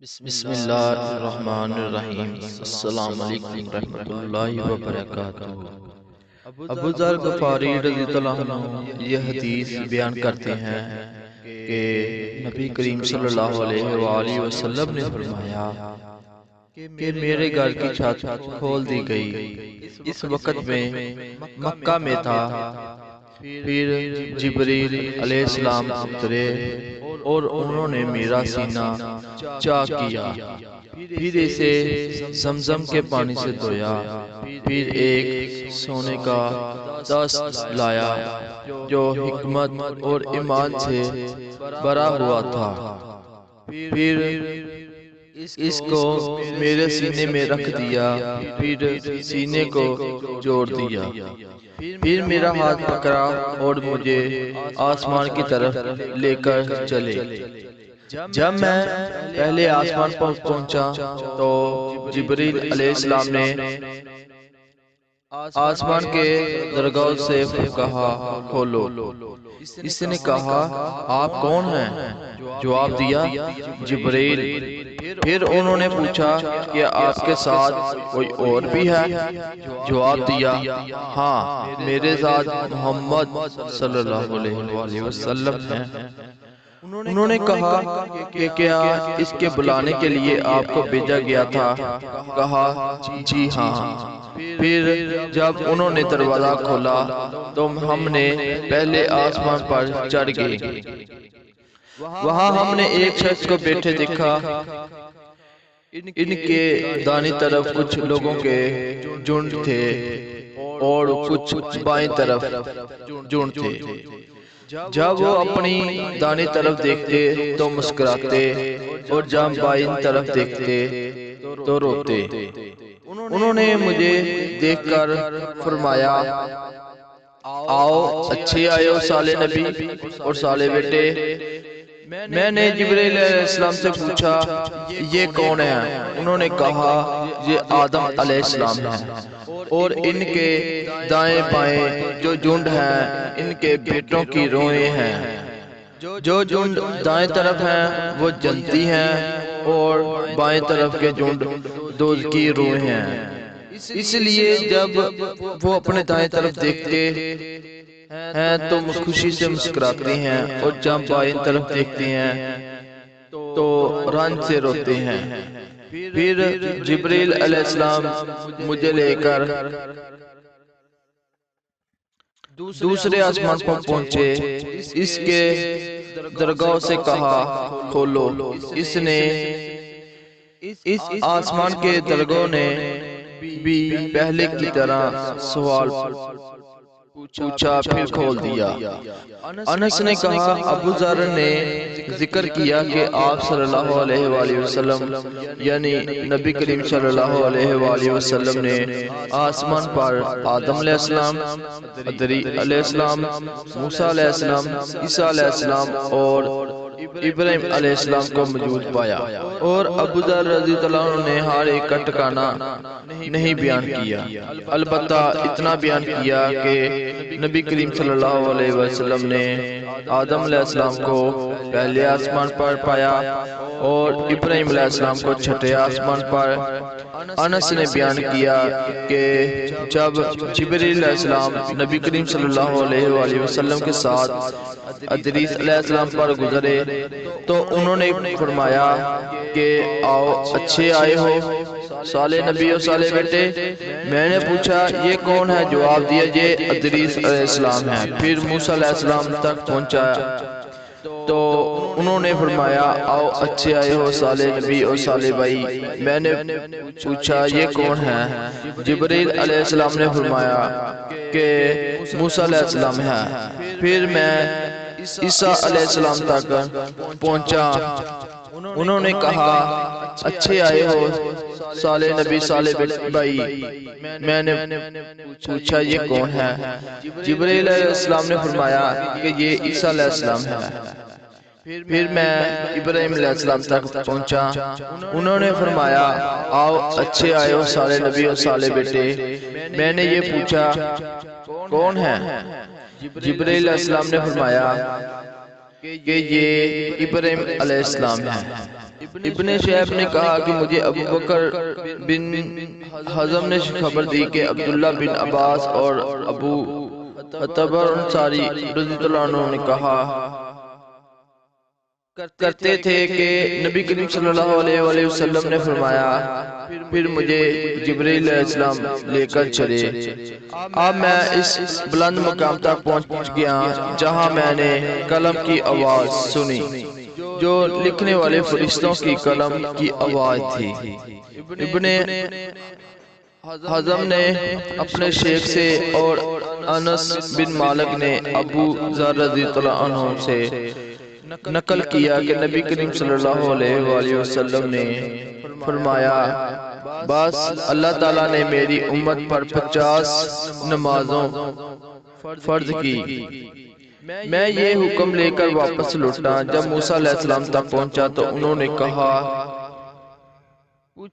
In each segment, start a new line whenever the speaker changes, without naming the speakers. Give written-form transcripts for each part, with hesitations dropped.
بسم اللہ الرحمن الرحیم۔ السلام علیکم ورحمۃ اللہ وبرکاتہ۔ ابو ذر غفاری رضی اللہ عنہ یہ حدیث بیان کرتے ہیں کہ نبی کریم صلی اللہ علیہ وآلہ وسلم نے فرمایا کہ میرے گھر کی چھت کھول دی گئی۔ اس وقت میں مکہ میں تھا۔ پھر جبریل علیہ السلام اترے اور انہوں نے میرا سینہ چاک کیا، پھر اسے زمزم کے پانی سے دھویا، پھر ایک سونے کا دست لایا جو حکمت اور ایمان سے بھرا ہوا تھا، پھر اس کو میرے سینے میں رکھ دیا، پھر سینے کو جوڑ دیا، پھر میرا ہاتھ پکڑا اور مجھے آسمان کی طرف لے کر چلے۔ جب میں پہلے آسمان پر پہنچا تو جبریل علیہ السلام نے آسمان کے درگاہ سے کہا، کھولو۔ اس نے کہا، آپ کون ہیں؟ جواب دیا، جبریل۔ پھر انہوں نے پوچھا کہ آپ کے ساتھ کوئی اور بھی ہے؟ جواب دیا، ہاں، میرے ساتھ محمد صلی اللہ علیہ وآلہ وسلم ہیں۔ انہوں نے کہا کہ کیا اس کے بلانے کے لیے آپ کو بھیجا گیا تھا؟ کہا، جی ہاں۔ پھر جب انہوں نے دروازہ کھولا تو ہم نے پہلے آسمان پر چڑھ گئے۔ وہاں ہم نے ایک شخص کو بیٹھے دیکھا۔ ان کے دائیں طرف کچھ لوگوں کے جھنڈ تھے اور کچھ بائیں طرف جھنڈ تھے۔ جب وہ اپنی دائیں طرف دیکھتے تو مسکراتے اور جب بائیں طرف دیکھتے تو روتے۔ انہوں نے مجھے دیکھ کر فرمایا، آؤ، اچھے آئے ہو صالح نبی اور صالح بیٹے۔ میں نے جبریل علیہ السلام سے پوچھا، یہ کون ہے؟ انہوں نے کہا، یہ آدم علیہ السلام ہے، اور ان کے دائیں بائیں جو جھنڈ ہیں ان کے بیٹوں کی روحیں ہیں۔ جو جھنڈ دائیں طرف ہیں وہ جنتی ہیں اور بائیں طرف کے جھنڈ دوزخی روحیں ہیں۔ اس لیے جب وہ اپنے دائیں طرف دیکھتے ہیں تو خوشی سے مسکراتے ہیں اور جب بائیں طرف دیکھتے ہیں تو رنج سے روتے ہیں۔ پھر جبریل علیہ السلام مجھے لے کر دوسرے آسمان پر پہنچے۔ اس کے درگاہ سے کہا، کھولو۔ اس نے اس آسمان کے درگاہ نے بھی پہلے کی طرح سوال پوچھا، پھر کھول دیا۔ انس نے کہا، ابو ذر نے ذکر کیا کہ آپ صلی اللہ علیہ وآلہ وسلم یعنی نبی کریم صلی اللہ علیہ وآلہ وسلم نے آسمان پر آدم علیہ السلام، ادری علیہ السلام، موسیٰ علیہ السلام، عیسیٰ علیہ السلام اور ابراہیم علیہ السلام کو موجود پایا، اور ابو ذر رضی اللہ عنہ نے ہر ایک کا ٹھکانہ نہیں بیان کیا، البتہ اتنا بیان کیا کہ نبی کریم صلی اللہ علیہ وسلم نے آدم علیہ السلام کو پہلے آسمان پر پایا اور ابراہیم علیہ السلام کو چھٹے آسمان پر۔ انس نے بیان کیا کہ جب جبریل علیہ السلام نبی کریم صلی اللہ علیہ وآلہ وسلم کے ساتھ ادریس علیہ السلام پر گزرے تو انہوں نے فرمایا کہ آؤ، اچھے آئے ہو صالح نبی اور صالح بیٹے۔ میں نے پوچھا، یہ کون ہے؟ جواب دیا، یہ ادریس علیہ السلام ہے۔ پھر موسیٰ علیہ السلام تک پہنچا تو انہوں نے فرمایا، آؤ، اچھے آئے ہو صالح نبی اور صالح بھائی۔ میں نے پوچھا، یہ کون ہے؟ جبریل علیہ السلام نے فرمایا کہ موسیٰ علیہ السلام ہے۔ پھر میں عیسیٰ علیہ السلام تک پہنچا۔ انہوں نے کہا، اچھے آئے ہو صالح نبی صالح بھائی۔ میں نے پوچھا، یہ کون ہے؟ جبریل علیہ السلام نے فرمایا کہ یہ عیسیٰ علیہ السلام ہے۔ پھر میں ابراہیم علیہ السلام تک پہنچا۔ انہوں نے فرمایا، آؤ، اچھے آئے ہو صالح نبی اور صالح بیٹے۔ میں نے یہ پوچھا، کون ہے؟ جبریل علیہ السلام نے فرمایا کہ یہ ابراہیم علیہ السلام ہے۔ ابن شعیب نے کہا کہ مجھے ابو بکر بن حزم نے خبر دی کہ عبداللہ بن عباس اور ابو عطبہ انصاری رضی اللہ عنہ نے کہا کرتے تھے کہ نبی کریم صلی اللہ علیہ وآلہ وسلم نے فرمایا پھر مجھے جبرائیل علیہ السلام لے کر چلے۔ اب میں اس بلند مقام تک پہنچ گیا جہاں میں نے قلم کی آواز سنی جو لکھنے والے فرشتوں کی قلم کی آواز تھی۔ ابن حزم نے اپنے شیخ سے اور انس بن مالک نے ابو ذر رضی اللہ عنہ سے نقل کیا کہ نبی کریم صلی اللہ علیہ وآلہ وسلم نے فرمایا بس اللہ تعالیٰ نے میری امت پر 50 نمازوں فرض کی۔ میں یہ حکم لے کر واپس لوٹا۔ جب موسیٰ علیہ السلام تک پہنچا تو انہوں نے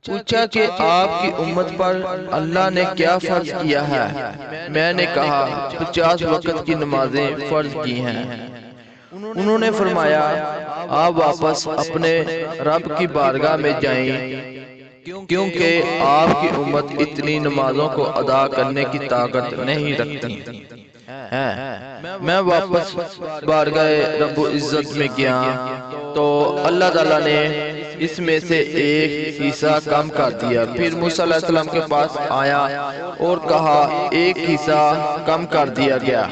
پوچھا کہ آپ کی امت پر اللہ نے کیا فرض کیا ہے؟ میں نے کہا 50 وقت کی نمازیں فرض کی ہیں۔ انہوں نے فرمایا آپ واپس اپنے رب کی بارگاہ میں جائیں کیونکہ آپ کی امت اتنی نمازوں کو ادا کرنے کی طاقت نہیں رکھتی ہے۔ میں واپس بارگاہ رب العزت میں گیا تو اللہ تعالیٰ نے اس میں سے ایک حصہ کم کر دیا۔ پھر موسیٰ علیہ السلام کے پاس آیا اور کہا ایک حصہ کم کر دیا گیا۔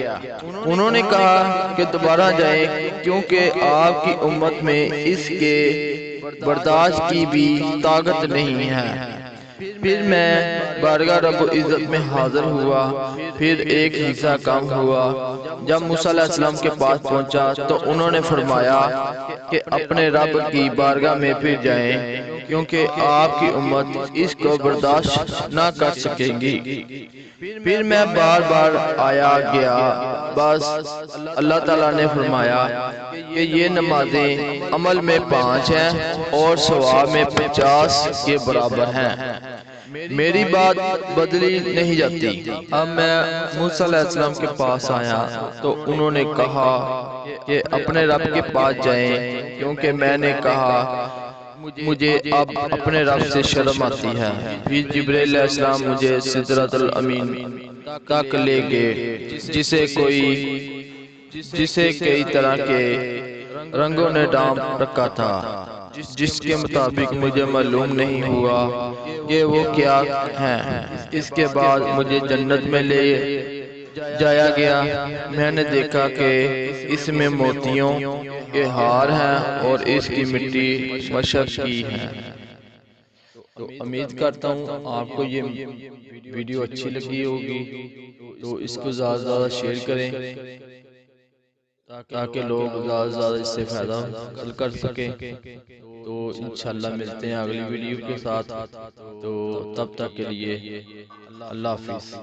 انہوں نے کہا کہ دوبارہ جائیں کیونکہ آپ کی امت میں اس کے برداشت کی بھی طاقت نہیں ہے۔ پھر میں بارگاہ رب العزت میں حاضر ہوا، پھر ایک حصہ کم ہوا۔ جب موسیٰ علیہ السلام کے پاس پہنچا تو انہوں نے فرمایا کہ اپنے رب کی بارگاہ میں پھر جائیں کیونکہ آپ کی امت اس کو برداشت نہ کر سکے گی۔ پھر میں بار بار آیا گیا، بس اللہ تعالیٰ نے فرمایا کہ یہ نمازیں عمل میں 5 ہیں اور ثواب میں 50 کے برابر ہیں، میری بات بدلی نہیں جاتی۔ اب میں موسیٰ علیہ السلام کے پاس آیا تو انہوں نے کہا کہ اپنے رب کے پاس جائیں کیونکہ میں نے کہا مجھے اب اپنے رب سے شرم آتی ہے۔ پھر جبرائیل علیہ السلام مجھے سدرۃ الامین تک لے گئے جسے کئی طرح کے رنگوں نے ڈھانپ رکھا تھا، جس کے مطابق مجھے معلوم نہیں ہوا کہ وہ کیا ہیں۔ اس کے بعد مجھے جنت میں لے جایا گیا۔ میں نے دیکھا کہ اس میں موتیوں کے ہار ہیں اور اس کی مٹی مشق کی ہے۔ تو امید کرتا ہوں آپ کو یہ ویڈیو اچھی لگی ہوگی، تو اس کو زیادہ سے زیادہ شیئر کریں تاکہ لوگ زیادہ سے زیادہ اس سے فائدہ حاصل کر سکیں۔ تو انشاءاللہ ملتے ہیں اگلی ویڈیو کے ساتھ، تو تب تک کے لیے اللہ حافظ۔